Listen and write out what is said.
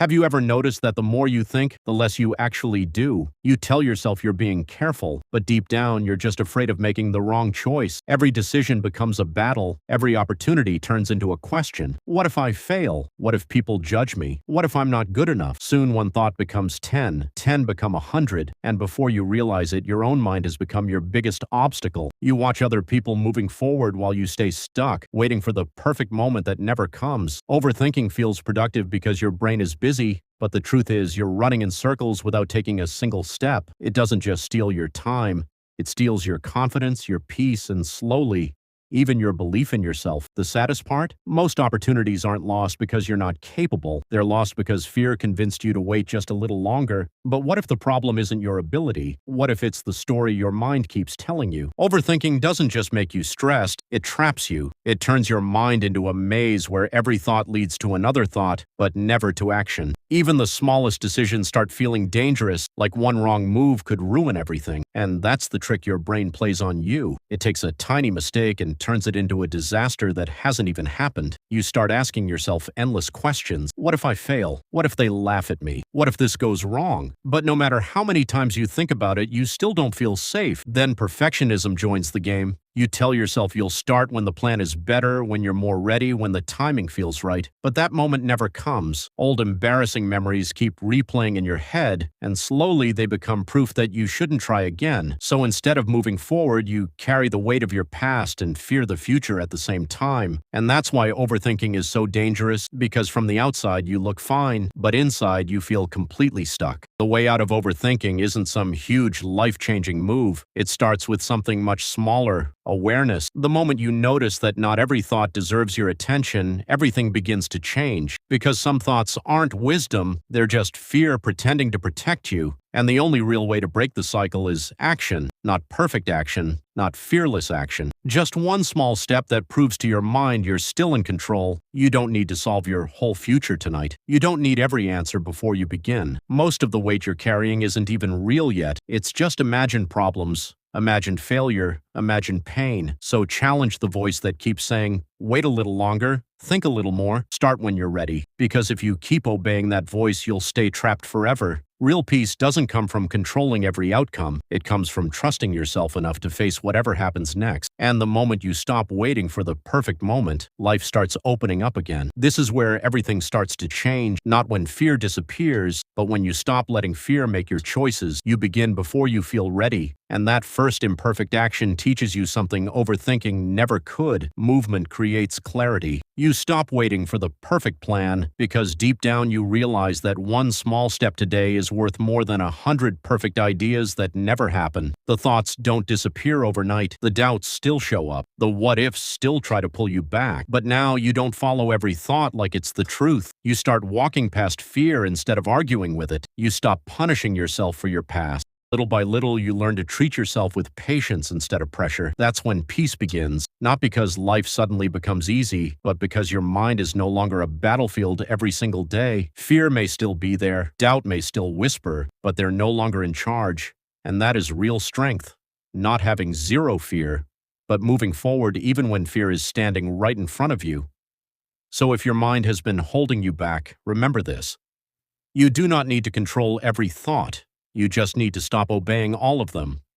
Have you ever noticed that the more you think, the less you actually do? You tell yourself you're being careful, but deep down, you're just afraid of making the wrong choice. Every decision becomes a battle. Every opportunity turns into a question. What if I fail? What if people judge me? What if I'm not good enough? Soon one thought becomes 10, 10 become 100, and before you realize it, your own mind has become your biggest obstacle. You watch other people moving forward while you stay stuck, waiting for the perfect moment that never comes. Overthinking feels productive because your brain is busy, but the truth is you're running in circles without taking a single step. It doesn't just steal your time, it steals your confidence, your peace, and slowly, even your belief in yourself. The saddest part? Most opportunities aren't lost because you're not capable. They're lost because fear convinced you to wait just a little longer. But what if the problem isn't your ability? What if it's the story your mind keeps telling you? Overthinking doesn't just make you stressed, it traps you. It turns your mind into a maze where every thought leads to another thought, but never to action. Even the smallest decisions start feeling dangerous, like one wrong move could ruin everything. And that's the trick your brain plays on you. It takes a tiny mistake and turns it into a disaster that hasn't even happened. You start asking yourself endless questions. What if I fail? What if they laugh at me? What if this goes wrong? But no matter how many times you think about it, you still don't feel safe. Then perfectionism joins the game. You tell yourself you'll start when the plan is better, when you're more ready, when the timing feels right. But that moment never comes. Old embarrassing memories keep replaying in your head, and slowly they become proof that you shouldn't try again. So instead of moving forward, you carry the weight of your past and fear the future at the same time. And that's why overthinking is so dangerous, because from the outside you look fine, but inside you feel completely stuck. The way out of overthinking isn't some huge life-changing move. It starts with something much smaller. Awareness. The moment you notice that not every thought deserves your attention, everything begins to change. Because some thoughts aren't wisdom, they're just fear pretending to protect you. And the only real way to break the cycle is action. Not perfect action, not fearless action. Just one small step that proves to your mind you're still in control. You don't need to solve your whole future tonight. You don't need every answer before you begin. Most of the weight you're carrying isn't even real yet. It's just imagined problems. Imagine failure, imagine pain. So challenge the voice that keeps saying, wait a little longer, think a little more, start when you're ready. Because if you keep obeying that voice, you'll stay trapped forever. Real peace doesn't come from controlling every outcome. It comes from trusting yourself enough to face whatever happens next. And the moment you stop waiting for the perfect moment, life starts opening up again. This is where everything starts to change, not when fear disappears, but when you stop letting fear make your choices. You begin before you feel ready. And that first imperfect action teaches you something overthinking never could. Movement creates clarity. You stop waiting for the perfect plan because deep down you realize that one small step today is worth more than 100 perfect ideas that never happen. The thoughts don't disappear overnight. The doubts still show up. The what-ifs still try to pull you back. But now you don't follow every thought like it's the truth. You start walking past fear instead of arguing with it. You stop punishing yourself for your past. Little by little, you learn to treat yourself with patience instead of pressure. That's when peace begins, not because life suddenly becomes easy, but because your mind is no longer a battlefield every single day. Fear may still be there, doubt may still whisper, but they're no longer in charge. And that is real strength. Not having zero fear, but moving forward even when fear is standing right in front of you. So if your mind has been holding you back, remember this. You do not need to control every thought. You just need to stop obeying all of them.